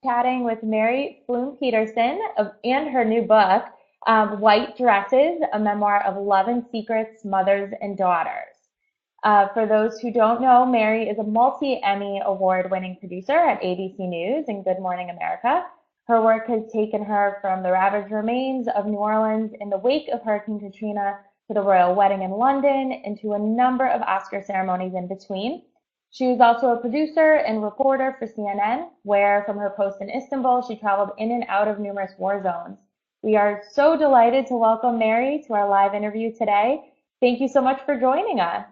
chatting with Mary Pflum Peterson and her new book, White Dresses, a memoir of love and secrets, mothers and daughters. For those who don't know, Mary is a multi-Emmy award-winning producer at ABC News and Good Morning America. Her work has taken her from the ravaged remains of New Orleans in the wake of Hurricane Katrina to the royal wedding in London and to a number of Oscar ceremonies in between. She was also a producer and reporter for CNN, where from her post in Istanbul, she traveled in and out of numerous war zones. We are so delighted to welcome Mary to our live interview today. Thank you so much for joining us.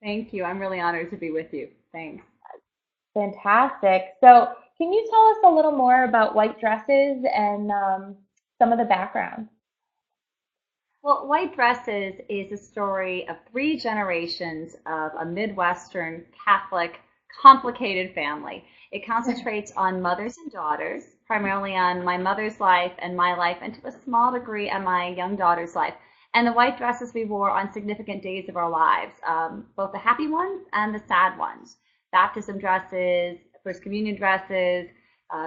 Thank you. I'm really honored to be with you. Thanks. Fantastic. So, can you tell us a little more about white dresses and some of the background? Well, White Dresses is a story of three generations of a Midwestern Catholic complicated family. It concentrates on mothers and daughters, primarily on my mother's life and my life, and to a small degree on my young daughter's life. And the white dresses we wore on significant days of our lives, both the happy ones and the sad ones. Baptism dresses, First Communion dresses,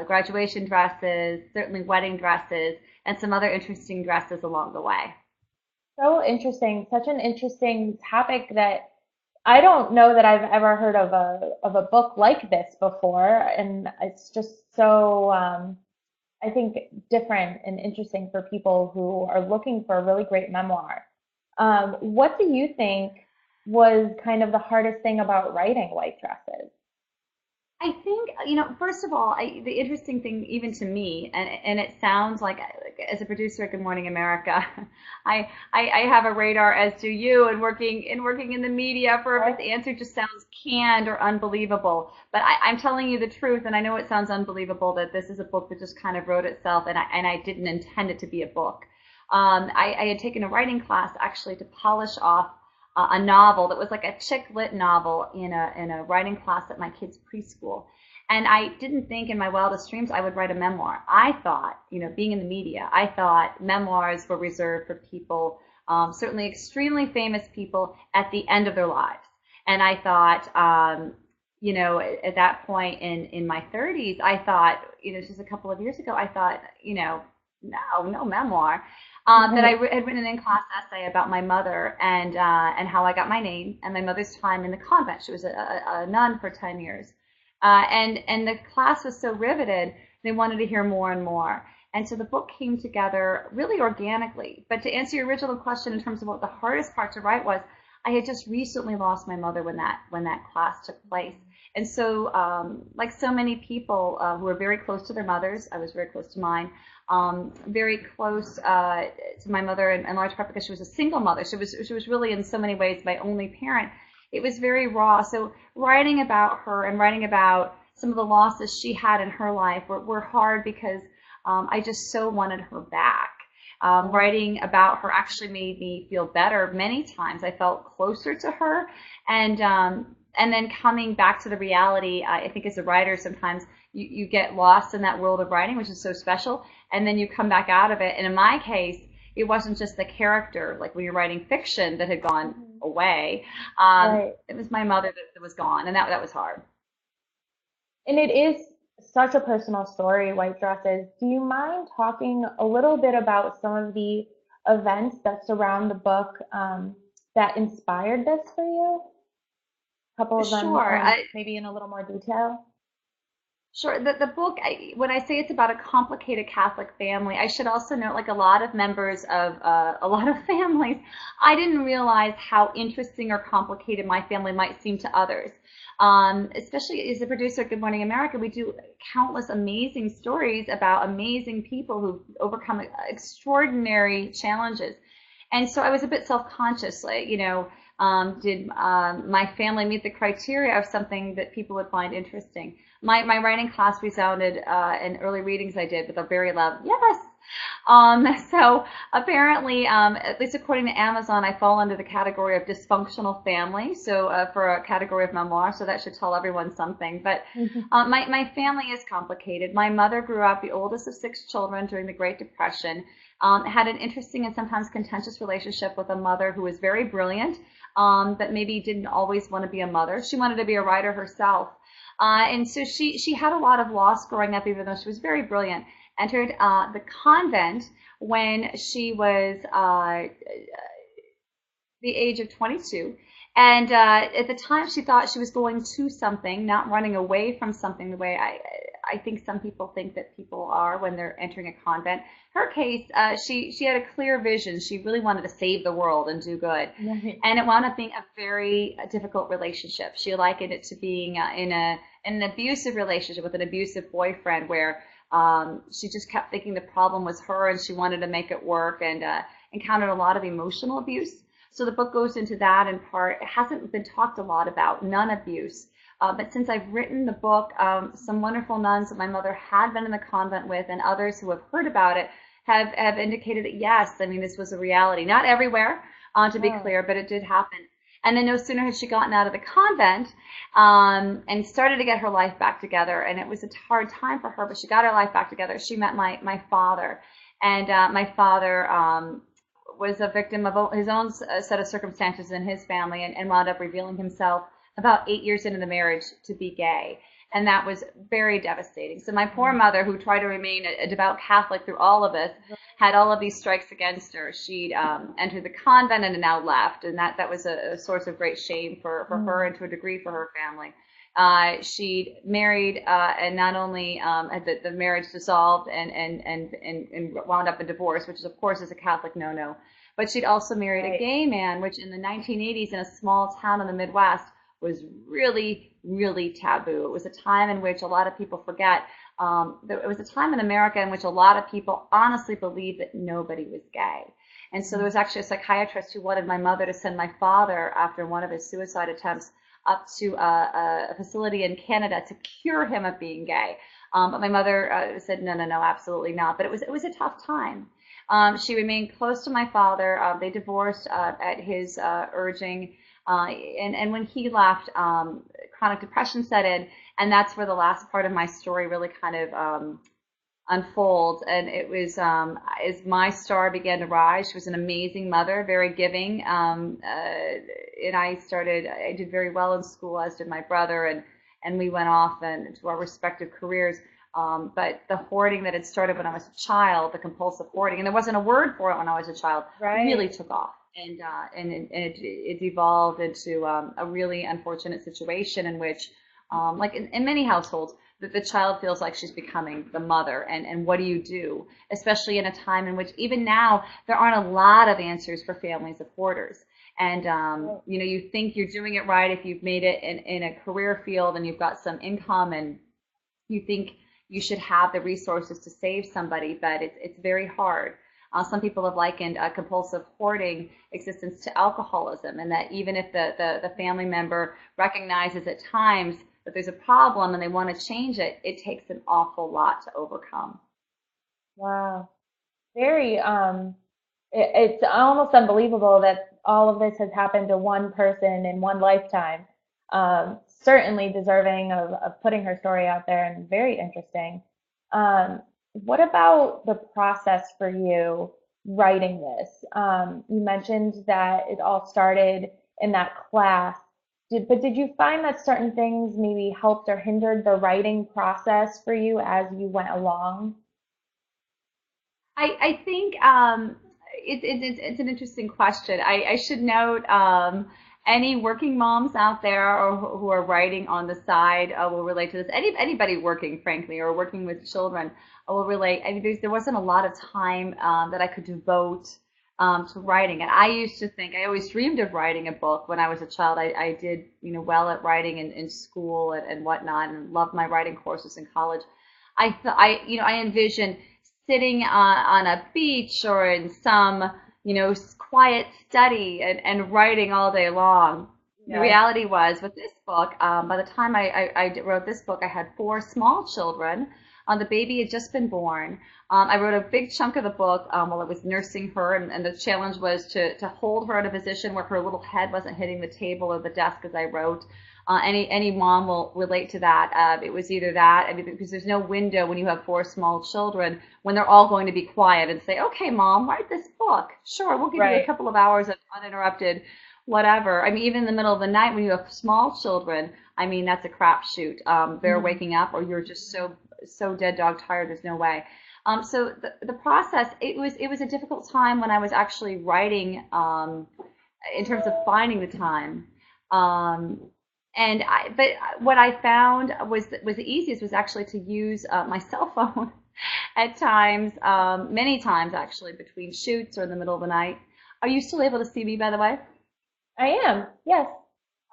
graduation dresses, certainly wedding dresses, and some other interesting dresses along the way. So interesting, such an interesting topic that I don't know that I've ever heard of a book like this before, and it's just so I think different and interesting for people who are looking for a really great memoir. What do you think was kind of the hardest thing about writing White Dresses? I think, first of all, the interesting thing, even to me, and it sounds like as a producer at Good Morning America, I have a radar, as do you, and working in the media for if the answer just sounds canned or unbelievable. But I'm telling you the truth, and I know it sounds unbelievable that this is a book that just kind of wrote itself, and I didn't intend it to be a book. I had taken a writing class actually to polish off a novel that was like a chick lit novel in a writing class at my kids' preschool. And I didn't think in my wildest dreams I would write a memoir. I thought, being in the media, I thought memoirs were reserved for people, certainly extremely famous people at the end of their lives. And I thought, at that point in my 30s, I thought, just a couple of years ago, I thought, no memoir. That I had written an in-class essay about my mother and how I got my name and my mother's time in the convent. She was a nun for 10 years. And the class was so riveted, they wanted to hear more and more. And so the book came together really organically. But to answer your original question in terms of what the hardest part to write was, I had just recently lost my mother when that class took place. And so, like so many people who are very close to their mothers, I was very close to mine, very close to my mother in large part because she was a single mother. She was really in so many ways my only parent. It was very raw. So writing about her and writing about some of the losses she had in her life were hard because I just so wanted her back. Writing about her actually made me feel better many times. I felt closer to her, and then coming back to the reality. I think as a writer, sometimes you get lost in that world of writing, which is so special, and then you come back out of it. And in my case, it wasn't just the character, like when you're writing fiction that had gone away. Right. It was my mother that was gone, and that was hard. And it is such a personal story, White Dresses. Do you mind talking a little bit about some of the events that surround the book that inspired this for you? A couple of them, Sure. maybe in a little more detail. Sure. The book, when I say it's about a complicated Catholic family, I should also note, like a lot of members of a lot of families, I didn't realize how interesting or complicated my family might seem to others. Especially as a producer at Good Morning America, we do countless amazing stories about amazing people who've overcome extraordinary challenges. And so I was a bit self-conscious, like, did my family meet the criteria of something that people would find interesting? My writing class resounded in early readings I did with a very loud yes. So apparently, at least according to Amazon, I fall under the category of dysfunctional family. So for a category of memoir, so that should tell everyone something. But my family is complicated. My mother grew up the oldest of 6 children during the Great Depression. Had an interesting and sometimes contentious relationship with a mother who was very brilliant, but maybe didn't always want to be a mother. She wanted to be a writer herself. And so she had a lot of loss growing up, even though she was very brilliant. Entered the convent when she was the age of 22. And at the time, she thought she was going to something, not running away from something the way I think some people think that people are when they're entering a convent. Her case, she had a clear vision. She really wanted to save the world and do good. Right. And it wound up being a very difficult relationship. She likened it to being in an abusive relationship with an abusive boyfriend where she just kept thinking the problem was her and she wanted to make it work, and encountered a lot of emotional abuse. So the book goes into that in part. It hasn't been talked a lot about, nun abuse. But since I've written the book, some wonderful nuns that my mother had been in the convent with and others who have heard about it have indicated that yes, I mean, this was a reality. Not everywhere, to be clear, but it did happen. And then no sooner had she gotten out of the convent and started to get her life back together, and it was a hard time for her, but she got her life back together. She met my father, and my father was a victim of his own set of circumstances in his family, and wound up revealing himself about 8 years into the marriage to be gay. And that was very devastating. So my poor mother, who tried to remain a devout Catholic through all of this, had all of these strikes against her. She'd entered the convent and now left, and that was a source of great shame for her and to a degree for her family. She married, and not only had the marriage dissolved and wound up in divorce, which is, of course, is a Catholic no-no, but she'd also married a gay man, which in the 1980s in a small town in the Midwest was really, really taboo. It was a time in which a lot of people forget. It was a time in America in which a lot of people honestly believed that nobody was gay. And so there was actually a psychiatrist who wanted my mother to send my father, after one of his suicide attempts, up to a facility in Canada to cure him of being gay. But my mother said, no, absolutely not. But it was a tough time. She remained close to my father. They divorced at his urging. And when he left, chronic depression set in, and that's where the last part of my story really kind of unfolds. And it was as my star began to rise. She was an amazing mother, very giving, and I did very well in school, as did my brother, and we went off and to our respective careers. But the hoarding that had started when I was a child, the compulsive hoarding, and there wasn't a word for it when I was a child, really took off. And it evolved into a really unfortunate situation in which, like in many households, the child feels like she's becoming the mother. And what do you do? Especially in a time in which even now there aren't a lot of answers for families of hoarders. And, you think you're doing it right if you've made it in a career field and you've got some income and you think you should have the resources to save somebody, but it's very hard. Some people have likened compulsive hoarding existence to alcoholism, and that even if the family member recognizes at times that there's a problem and they want to change it, it takes an awful lot to overcome. Wow. Very, it's almost unbelievable that all of this has happened to one person in one lifetime. Certainly deserving of putting her story out there and very interesting. What about the process for you writing this? You mentioned that it all started in that class. But did you find that certain things maybe helped or hindered the writing process for you as you went along? I think it's an interesting question. I should note any working moms out there or who are writing on the side will relate to this. Anybody working, frankly, or working with children will relate. I mean, there wasn't a lot of time that I could devote to writing. And I used to think, I always dreamed of writing a book when I was a child. I did, well at writing in school and whatnot, and loved my writing courses in college. I envisioned sitting on a beach or in some, quiet study and writing all day long. The reality was with this book, by the time I wrote this book, I had 4 small children. The baby had just been born. I wrote a big chunk of the book while I was nursing her, and the challenge was to hold her in a position where her little head wasn't hitting the table or the desk as I wrote. Any mom will relate to that. It was either that, because there's no window when you have 4 small children when they're all going to be quiet and say, okay, mom, write this book. Sure, we'll give you a couple of hours of uninterrupted whatever. I mean, even in the middle of the night when you have small children, I mean, that's a crapshoot. They're Mhm. waking up, or you're just so dead dog tired. There's no way. So the process, it was a difficult time when I was actually writing, in terms of finding the time. Um, but what I found was the easiest was actually to use my cell phone at times, many times actually, between shoots or in the middle of the night. Are you still able to see me, by the way? I am. Yes,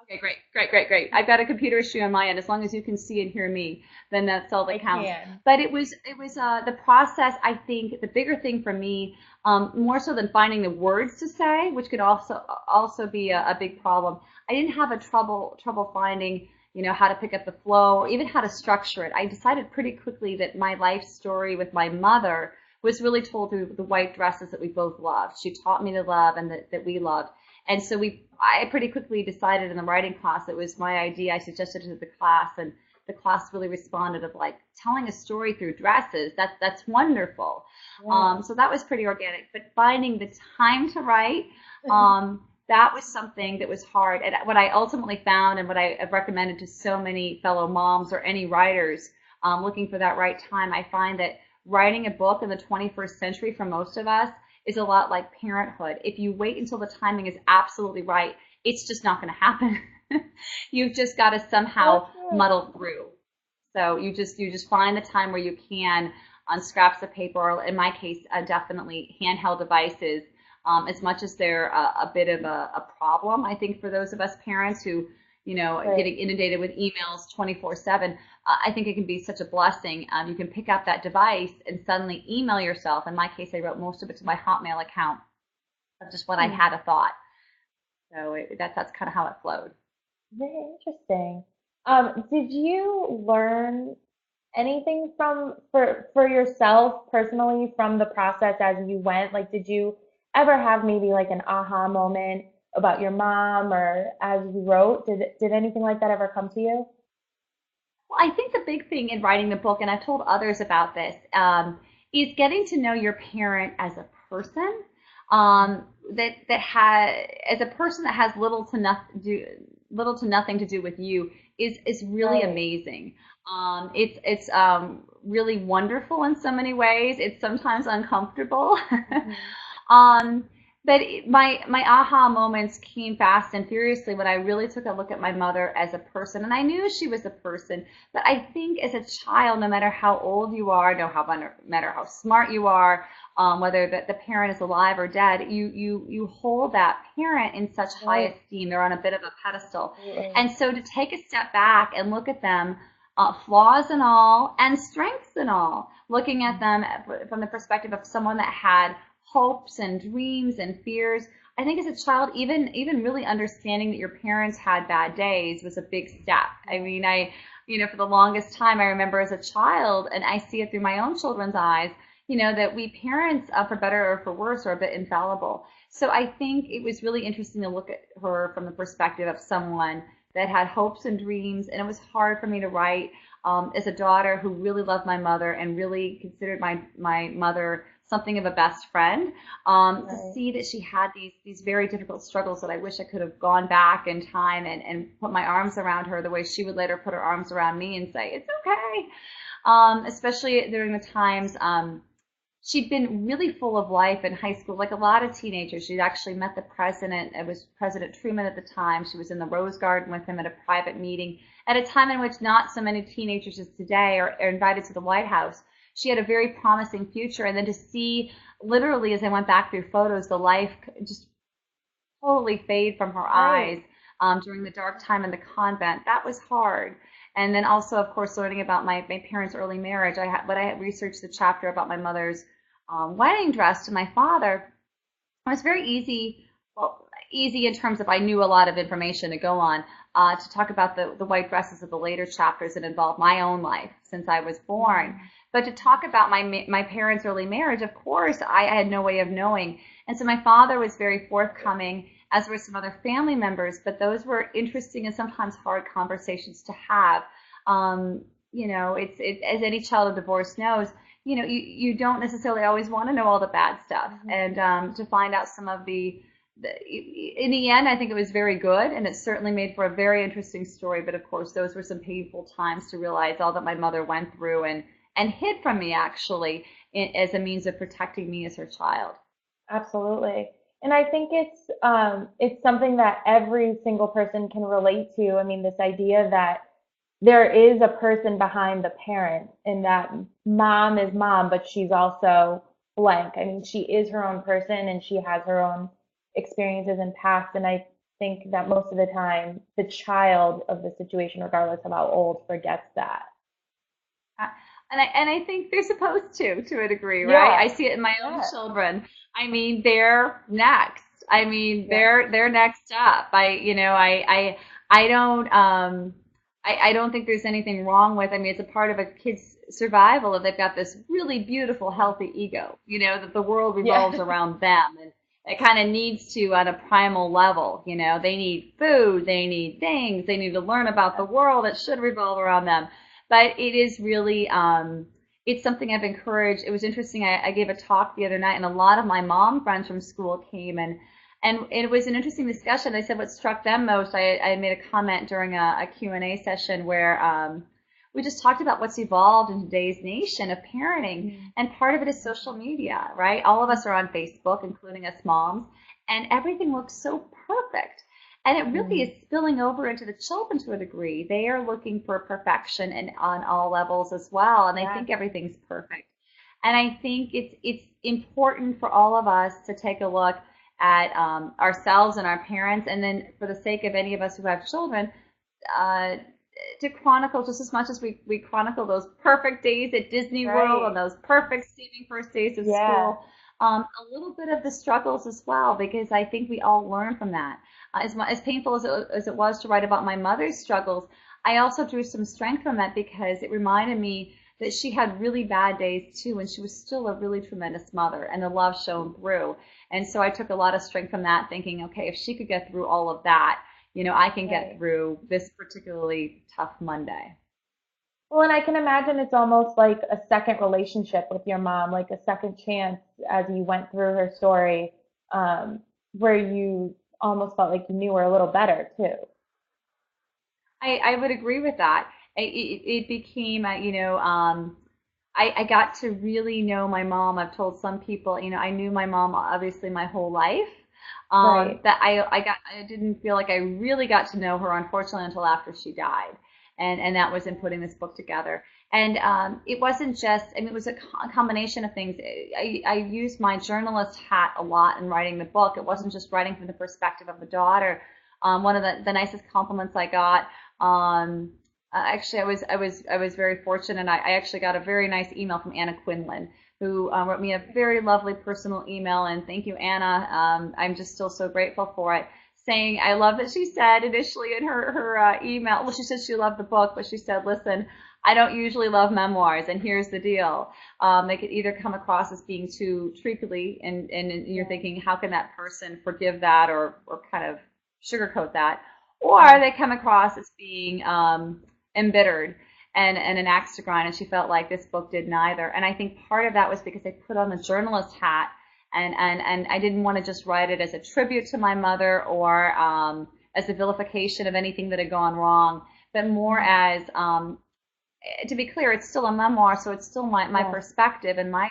Okay, great, great, great, great. I've got a computer issue on my end. As long as you can see and hear me, then that's all I that counts. can. But it was the process. I think the bigger thing for me, more so than finding the words to say, which could also be a big problem. I didn't have a trouble finding, how to pick up the flow or even how to structure it. I decided pretty quickly that my life story with my mother was really told through the white dresses that we both loved. She taught me to love and that we loved. And so I pretty quickly decided in the writing class, it was my idea. I suggested it to the class, and the class really responded of like telling a story through dresses. That's wonderful. Yeah. So that was pretty organic. But finding the time to write, that was something that was hard. And what I ultimately found, and what I have recommended to so many fellow moms or any writers looking for that right time, I find that writing a book in the 21st century for most of us is a lot like parenthood. If you wait until the timing is absolutely right, it's just not going to happen. You've just got to That's somehow true. muddle through. So you just find the time where you can on scraps of paper, or in my case, definitely handheld devices. As much as they're a bit of a problem, I think for those of us parents who, Right. getting inundated with emails 24/7, I think it can be such a blessing. You can pick up that device and suddenly email yourself. In my case, I wrote most of it to my Hotmail account of just when I Hmm. had a thought. So that's kind of how it flowed. Very interesting. Did you learn anything for yourself personally from the process as you went? Like, did you ever have maybe like an aha moment about your mom or as you wrote? Did anything like that ever come to you? Well, I think the big thing in writing the book, and I've told others about this, is getting to know your parent as a person. As a person that has little to nothing to do with you is really Right. amazing. It's really wonderful in so many ways. It's sometimes uncomfortable. Hmm. Um, but my aha moments came fast and furiously when I really took a look at my mother as a person, and I knew she was a person. But I think as a child, no matter how old you are, no matter how smart you are, whether the parent is alive or dead, you hold that parent in such high Right. esteem. They're on a bit of a pedestal, Absolutely. and so to take a step back and look at them, flaws and all, and strengths and all, looking at them from the perspective of someone that had hopes and dreams and fears. I think as a child, even really understanding that your parents had bad days was a big step. I mean, for the longest time, I remember as a child, and I see it through my own children's eyes, that we parents, for better or for worse, are a bit infallible. So I think it was really interesting to look at her from the perspective of someone that had hopes and dreams, and it was hard for me to write as a daughter who really loved my mother and really considered my mother something of a best friend. To Right. see that she had these very difficult struggles that I wish I could have gone back in time and put my arms around her the way she would later put her arms around me and say it's okay. Especially during the times. She'd been really full of life in high school, like a lot of teenagers. She'd actually met the president. It was President Truman at the time. She was in the Rose Garden with him at a private meeting at a time in which not so many teenagers as today are invited to the White House. She had a very promising future. And then to see, literally, as I went back through photos, the life just totally fade from her Right. eyes during the dark time in the convent, that was hard. And then also, of course, learning about my parents' early marriage. When I researched the chapter about my mother's wedding dress to my father, it was very easy, well, easy in terms of I knew a lot of information to go on, to talk about the white dresses of the later chapters that involved my own life since I was born. Mhm. But to talk about my parents' early marriage, of course, I had no way of knowing. And so my father was very forthcoming, as were some other family members, but those were interesting and sometimes hard conversations to have. As any child of divorce knows, you don't necessarily always want to know all the bad stuff, Mhm. and to find out some of in the end, I think it was very good, and it certainly made for a very interesting story. But of course, those were some painful times to realize all that my mother went through and hid from me actually as a means of protecting me as her child. Absolutely. And I think it's something that every single person can relate to. I mean, this idea that there is a person behind the parent and that mom is mom, but she's also blank. I mean, she is her own person and she has her own experiences and past. And I think that most of the time, the child of the situation, regardless of how old, forgets that. Uh, and I think they're supposed to a degree, right? Yeah, I see it in my own yeah, children. I mean, they're next. I mean, yeah, they're next up. I don't I don't think there's anything wrong with. I mean, it's a part of a kid's survival if they've got this really beautiful, healthy ego. That the world revolves yeah, around them, and it kind of needs to on a primal level. They need food, they need things, they need to learn about the world. It should revolve around them, but it is really it's something I've encouraged. It was interesting. I gave a talk the other night, and a lot of my mom friends from school came, and it was an interesting discussion. They said what struck them most. I made a comment during a Q&A session where we just talked about what's evolved in today's nation of parenting, mm, and part of it is social media, right? All of us are on Facebook, including us moms, and everything looks so perfect. And it really mm, is spilling over into the children to a degree. They are looking for perfection and on all levels as well, and they yeah, think everything's perfect. And I think it's important for all of us to take a look at ourselves and our parents, and then for the sake of any of us who have children, uh, to chronicle just as much as we chronicle those perfect days at Disney World and right, those perfect steaming first days of yeah, school, a little bit of the struggles as well, because I think we all learn from that. As painful as it was to write about my mother's struggles, I also drew some strength from that because it reminded me that she had really bad days too, and she was still a really tremendous mother, and the love shone through. And so I took a lot of strength from that, thinking, okay, if she could get through all of that, I can get right. through this particularly tough Monday. Well, and I can imagine it's almost like a second relationship with your mom, like a second chance as you went through her story, where you almost felt like you knew her a little better too. I would agree with that. It became, I got to really know my mom. I've told some people, I knew my mom obviously my whole life. Right. That I didn't feel like I really got to know her, unfortunately, until after she died. And that was in putting this book together. And it wasn't just, I mean, it was a combination of things. I used my journalist hat a lot in writing the book. It wasn't just writing from the perspective of the daughter. One of the nicest compliments I got, um, actually, I was very fortunate. I actually got a very nice email from Anna Quinlan, who wrote me a very lovely personal email. And thank you, Anna. I'm just still so grateful for it. Saying, I love that she said initially in her email, well, she said she loved the book, but she said, listen, I don't usually love memoirs, and here's the deal. They could either come across as being too treacly, and you're Yeah. thinking, how can that person forgive that or kind of sugarcoat that? Or Yeah. they come across as being embittered and an axe to grind, and she felt like this book did neither. And I think part of that was because I put on the journalist hat, and I didn't want to just write it as a tribute to my mother or as a vilification of anything that had gone wrong, but more Mhm. as to be clear, it's still a memoir, so it's still my Yeah. perspective and my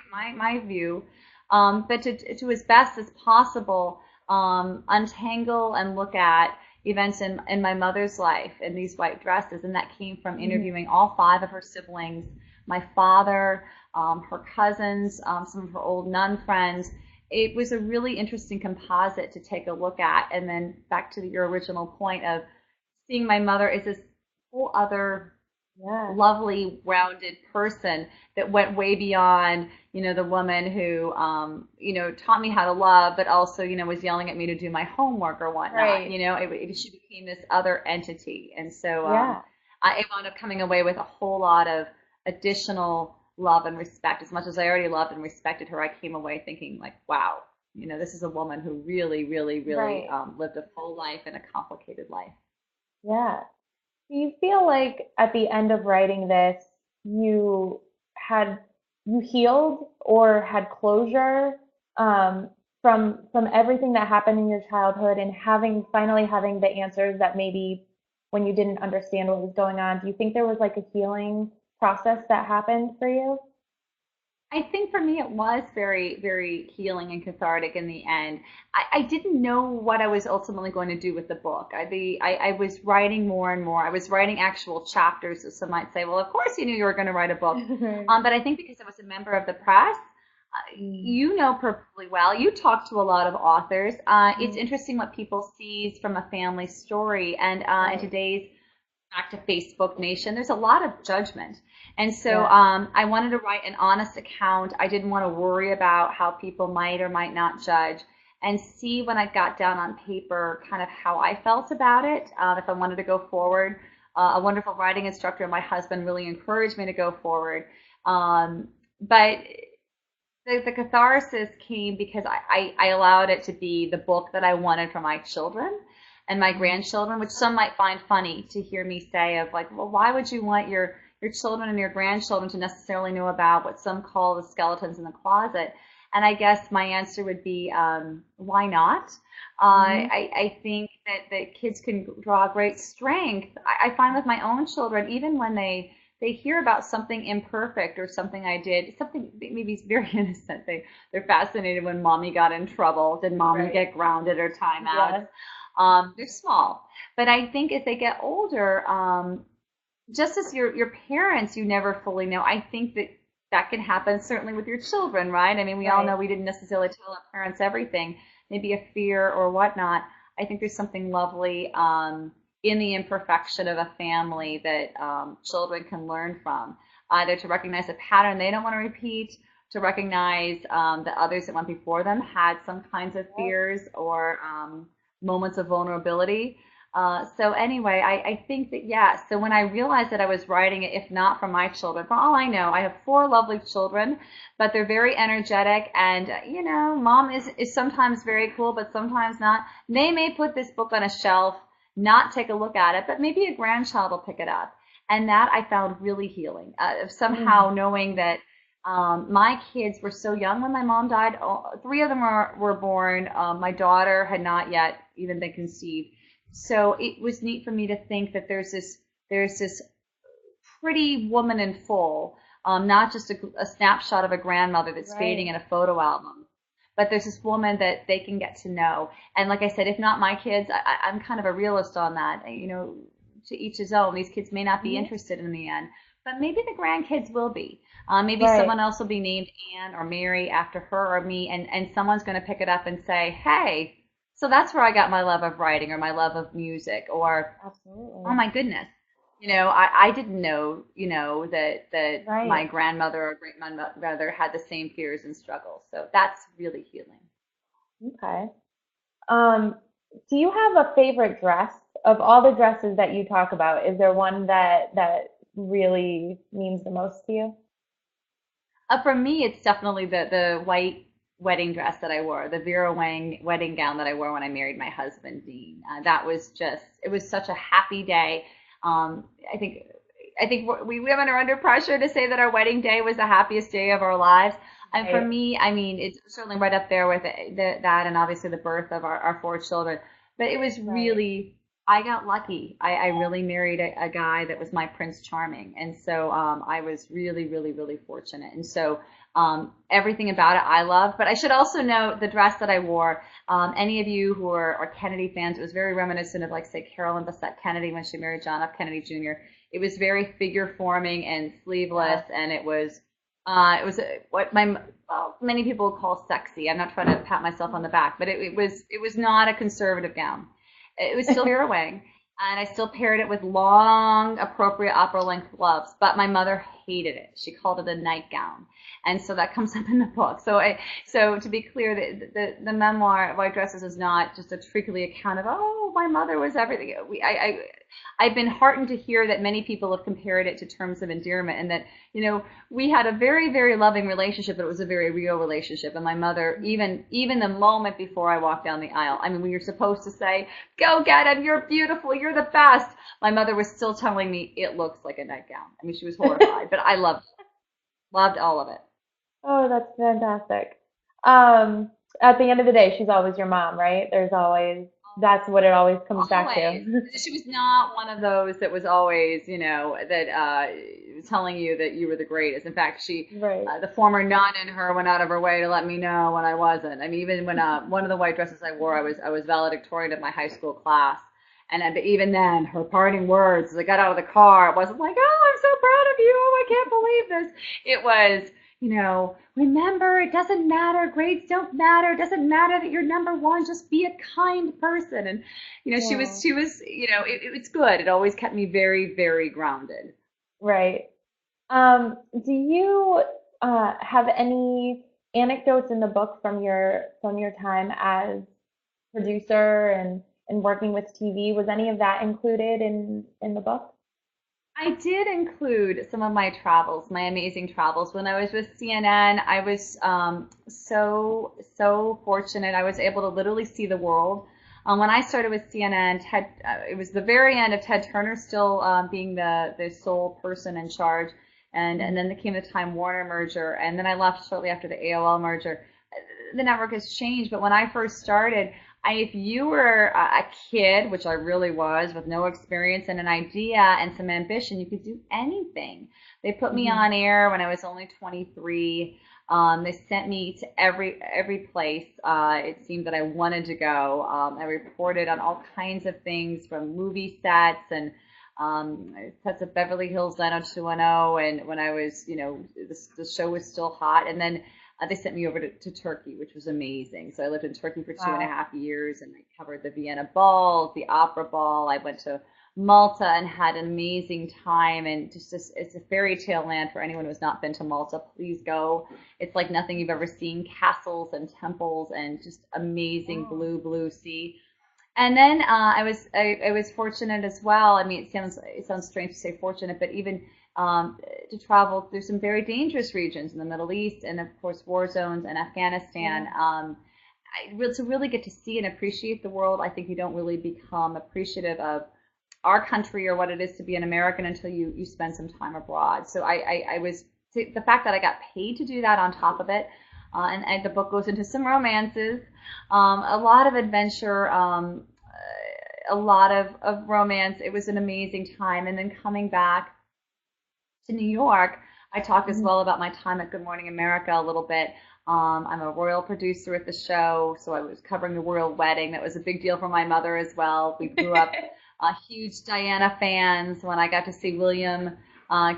view, but to as best as possible untangle and look at events in my mother's life in these white dresses, and that came from Mhm. interviewing all five of her siblings, my father, her cousins, some of her old nun friends. It was a really interesting composite to take a look at, and then back to your original point of seeing my mother as this whole other Yeah. lovely, rounded person that went way beyond, the woman who, taught me how to love, but also, was yelling at me to do my homework or whatnot. Right. She became this other entity. And so Yeah. I wound up coming away with a whole lot of additional love and respect. As much as I already loved and respected her, I came away thinking like, wow, this is a woman who really, really, really Right. lived a full life and a complicated life. Yeah. Do you feel like at the end of writing this, you had you healed or had closure? Um, from everything that happened in your childhood and finally having the answers that maybe when you didn't understand what was going on, do you think there was like a healing process that happened for you? I think for me it was very, very healing and cathartic in the end. I didn't know what I was ultimately going to do with the book. I was writing more and more. I was writing actual chapters, so some might say, well, of course you knew you were going to write a book. But I think because I was a member of the press, Mm, you know perfectly well. You talk to a lot of authors. It's mm, interesting what people sees from a family story, and in right. today's back to Facebook Nation, there's a lot of judgment. And so Yeah. I wanted to write an honest account. I didn't want to worry about how people might or might not judge and see when I got down on paper kind of how I felt about it, if I wanted to go forward. A wonderful writing instructor and my husband really encouraged me to go forward. But the catharsis came because I allowed it to be the book that I wanted for my children and my Mm, grandchildren, which some might find funny to hear me say of like, well, why would you want your children and your grandchildren to necessarily know about what some call the skeletons in the closet? And I guess my answer would be, why not? mhm. I think that kids can draw great strength. I find with my own children, even when they hear about something imperfect or something I did, something maybe it's very innocent. They're fascinated when mommy got in trouble. Did mommy Right. get grounded or timeouts? Yes. They're small, but I think as they get older, just as your parents, you never fully know. I think that that can happen certainly with your children, right? I mean, we all know Right. we didn't necessarily tell our parents everything, maybe a fear or whatnot. I think there's something lovely in the imperfection of a family that children can learn from, either to recognize a pattern they don't want to repeat, to recognize that others that went before them had some kinds of Yep. fears or moments of vulnerability. So anyway, I think that yeah. So when I realized that I was writing it, if not for my children, for all I know, I have four lovely children, but they're very energetic, and mom is sometimes very cool, but sometimes not. They may put this book on a shelf, not take a look at it, but maybe a grandchild will pick it up, and that I found really healing. Mm, Somehow knowing that. My kids were so young when my mom died. Three of them were born. My daughter had not yet even been conceived. So it was neat for me to think that there's this pretty woman in full, not just a snapshot of a grandmother that's fading right. in a photo album, but there's this woman that they can get to know. And like I said, if not my kids, I'm kind of a realist on that. To each his own. These kids may not be Mhm. interested in the end, but maybe the grandkids will be. Maybe Right. someone else will be named Anne or Mary after her or me, and someone's going to pick it up and say, hey, so that's where I got my love of writing or my love of music or, oh Absolutely. my goodness, I didn't know, that my Right. grandmother or great grandmother had the same fears and struggles. So that's really healing. Okay. Um, do you have a favorite dress of all the dresses that you talk about? Is there one that really means the most to you? For me, it's definitely the white wedding dress that I wore, the Vera Wang wedding gown that I wore when I married my husband, Dean. That was just, it was such a happy day. Um, I think, I think we women are under pressure to say that our wedding day was the happiest day of our lives. And for Right. me, I mean, it's certainly right up there with that and obviously the birth of our four children. But it was Right. really, I got lucky. I really married a guy that was my Prince Charming. And so I was really, really, really fortunate. And so everything about it I love. But I should also note the dress that I wore. Any of you who are Kennedy fans, it was very reminiscent of, like, say, Carolyn Bessette Kennedy when she married John F. Kennedy Jr. It was very figure forming and sleeveless, Yes. and what many people would call sexy. I'm not trying to pat myself on the back, but it was not a conservative gown. It was still Vera Wang, and I still paired it with long, appropriate upper length gloves. But my mother hated it. She called it a nightgown, and so that comes up in the book. So to be clear, the memoir White Dresses is not just a treacly account of, oh, my mother was everything. I've been heartened to hear that many people have compared it to terms of endearment, and that we had a very, very loving relationship, but it was a very real relationship. And my mother, even the moment before I walked down the aisle, I mean, when you're supposed to say, "Go get him, you're beautiful, you're the best," my mother was still telling me it looks like a nightgown. I mean, she was horrified, but I loved all of it. Oh, that's fantastic. Um, At the end of the day, she's always your mom, right? There's always, that's what it always comes back Always. to. She was not one of those that was always, that telling you that you were the greatest. In fact, Right. the former nun in her went out of her way to let me know when I wasn't. I mean, even when one of the white dresses I wore, I was valedictorian of my high school class, and but even then, her parting words as I got out of the car, it wasn't like, "Oh, I'm so proud of you. Oh, I can't believe this." It was, remember, it doesn't matter. Grades don't matter. It doesn't matter that you're number one. Just be a kind person. And, Yeah. it's good. It always kept me very, very grounded. Right. Do you have any anecdotes in the book from your time as producer and working with TV? Was any of that included in the book? I did include some of my travels, my amazing travels. When I was with CNN, I was so fortunate. I was able to literally see the world. When I started with CNN, it was the very end of Ted Turner still being the sole person in charge, and then there came the Time Warner merger, and then I left shortly after the AOL merger. The network has changed, but when I first started, if you were a kid, which I really was, with no experience and an idea and some ambition, you could do anything. They put me Hmm. on air when I was only 23. They sent me to every place it seemed that I wanted to go. I reported on all kinds of things from movie sets and sets of Beverly Hills 90210, and when I was, the show was still hot. And then they sent me over to Turkey, which was amazing. So I lived in Turkey for two and a Wow. half years, and I covered the Vienna Ball, the Opera Ball. I went to Malta and had an amazing time. And it's a fairy tale land for anyone who has not been to Malta. Please go. It's like nothing you've ever seen. Castles and temples and just amazing Wow. blue sea. And then I was fortunate as well. I mean, it sounds strange to say fortunate, but even to travel through some very dangerous regions in the Middle East, and of course war zones and Afghanistan. Yeah. To really get to see and appreciate the world, I think you don't really become appreciative of our country or what it is to be an American until you spend some time abroad. So I was the fact that I got paid to do that on top of it, and the book goes into some romances, a lot of adventure, a lot of romance. It was an amazing time. And then coming back to New York, I talk as Mhm. well about my time at Good Morning America a little bit. I'm a royal producer at the show, so I was covering the royal wedding. That was a big deal for my mother as well. We grew up huge Diana fans. When I got to see William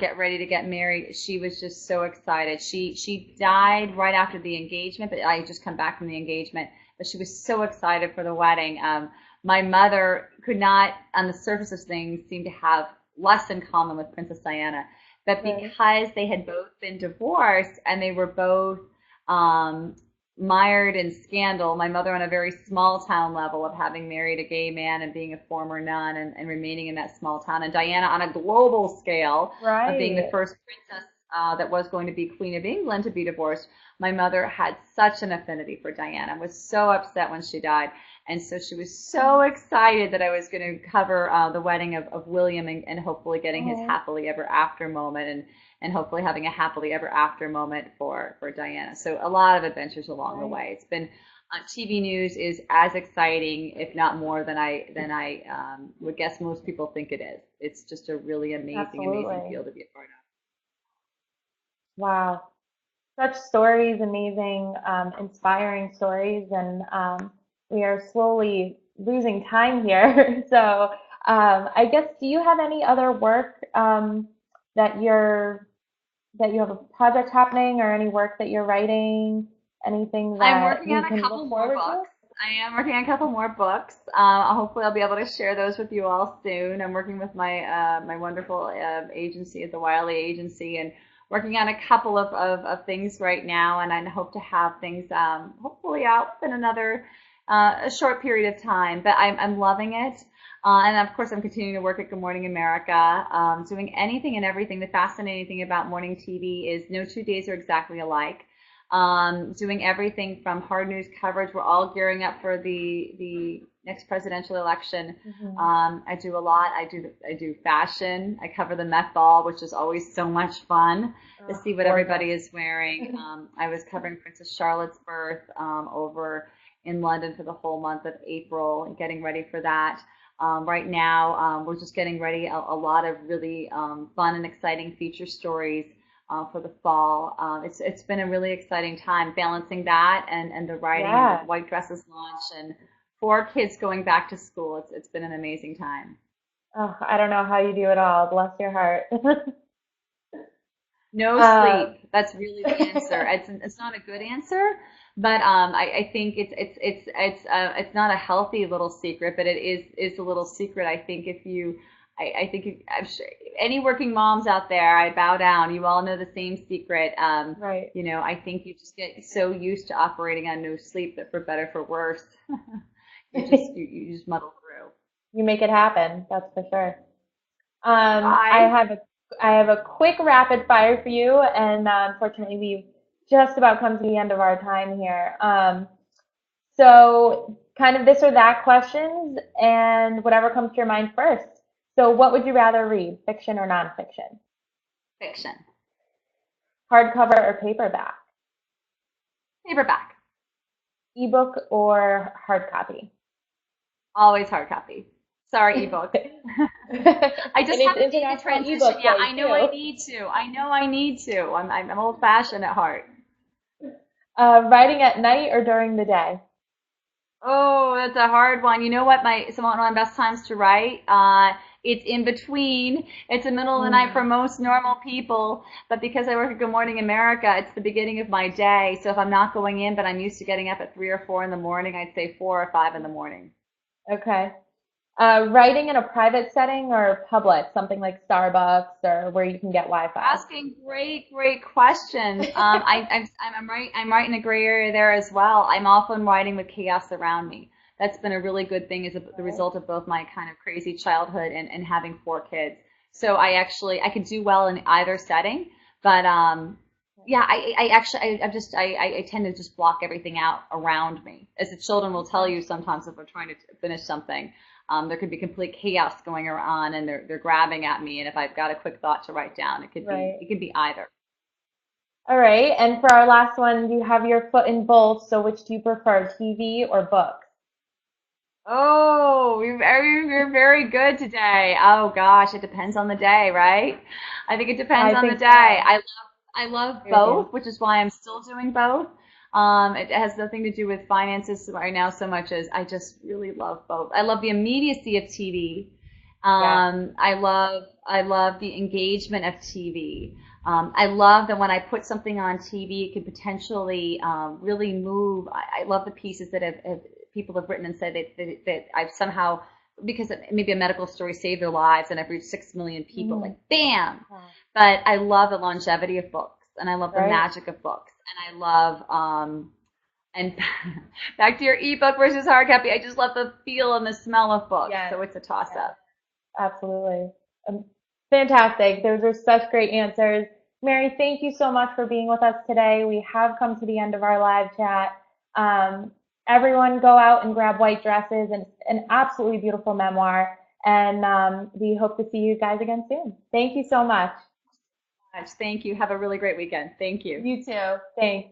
get ready to get married, she was just so excited. She died right after the engagement, but I had just come back from the engagement. But she was so excited for the wedding. My mother could not, on the surface of things, seem to have less in common with Princess Diana. But Right. because they had both been divorced and they were both um, mired in scandal, my mother on a very small town level of having married a gay man and being a former nun and remaining in that small town, and Diana on a global scale of being the Right. first princess that was going to be Queen of England to be divorced, my mother had such an affinity for Diana, was so upset when she died. And so she was so excited that I was going to cover the wedding of William, and hopefully getting his Oh, happily ever after moment, and hopefully having a happily ever after moment for Diana. So a lot of adventures along the right. way. It's been TV news is as exciting, if not more, than I would guess most people think it is. It's just a really amazing Absolutely. field to be a part of. Wow. Such stories, amazing, inspiring stories, and we are slowly losing time here. So, I guess, do you have any other work that you're that you have a project happening, or any work that you're writing, anything I'm that working we on a can couple look more forward to? books. I am working on a couple more books. Hopefully, I'll be able to share those with you all soon. I'm working with my wonderful agency at the Wiley Agency, and working on a couple of things right now. And I hope to have things hopefully out in another a short period of time. But I'm loving it. And of course, I'm continuing to work at Good Morning America, doing anything and everything. The fascinating thing about morning TV is no 2 days are exactly alike. Doing everything from hard news coverage. We're all gearing up for the next presidential election. Hmm. I do a lot. I do fashion. I cover the Met Ball, which is always so much fun to Oh, see what gorgeous. everybody is wearing. I was covering Princess Charlotte's birth over in London for the whole month of April and getting ready for that. Right now, we're just getting ready a lot of really fun and exciting feature stories for the fall. It's been a really exciting time balancing that and the writing and the Yeah. white dresses launch and 4 kids going back to school. It's been an amazing time. Oh, I don't know how you do it all. Bless your heart. No Um, sleep. That's really the answer. It's not a good answer, but I think it's not a healthy little secret, but it is a little secret. I think if you I think I'm sure any working moms out there, I bow down. You all know the same secret. right. I think you just get so used to operating on no sleep that for better for worse, you just muddle through. You make it happen, that's for sure. I Try. have a quick rapid fire for you, and unfortunately, we've just about come to the end of our time here. So, kind of this or that questions, and whatever comes to your mind first. So, what would you rather read, fiction or nonfiction? Fiction. Hardcover or paperback? Paperback. Ebook or hard copy? Always hard copy. Sorry, ebook. And I just it's haven't made the International transition Ebook yet. Day I know I too. need to. I know I need to. I'm old fashioned at heart. Writing at night or during the day? Oh, that's a hard one. You know what? Some of my best times to write. It's in between. It's the middle of the night for Mm, most normal people, but because I work at Good Morning America, it's the beginning of my day. So if I'm not going in, but I'm used to getting up at 3 or 4 in the morning, I'd say 4 or 5 in the morning. okay. Writing in a private setting or public, something like Starbucks or where you can get Wi-Fi? Asking great questions. I'm right in a gray area there as well. I'm often writing with chaos around me. That's been a really good thing as the result of both my kind of crazy childhood and having 4 kids. So I could do well in either setting, but yeah, I actually I tend to just block everything out around me. As the children will tell Okay. you sometimes if we're trying to finish something. There could be complete chaos going on, and they're grabbing at me. And if I've got a quick thought to write down, Right. it could be either. All right. And for our last one, you have your foot in both. So which do you prefer, TV or books? Oh, you're very good today. Oh gosh, it depends on the day, right? I think it depends I on the think day. so. I love Agree with you. both, which is why I'm still doing both. It has nothing to do with finances right now so much as I just really love both. I love the immediacy of TV. Yeah. I love the engagement of TV. I love that when I put something on TV, it could potentially really move. I love the pieces that people have written and said that I've somehow, because maybe a medical story saved their lives and I've reached 6 million people, Hmm. like bam. Oh, But I love the longevity of books and I love the right. magic of books and I love and back to your ebook versus hard copy. I just love the feel and the smell of books. Yes. So it's a toss Yes. up. Absolutely. Um, Fantastic. Those are such great answers. Mary, thank you so much for being with us today. We have come to the end of our live chat. Um, Everyone go out and grab white dresses and an absolutely beautiful memoir. And we hope to see you guys again soon. Thank you so much. Thank you. Have a really great weekend. Thank you. You too. Thanks.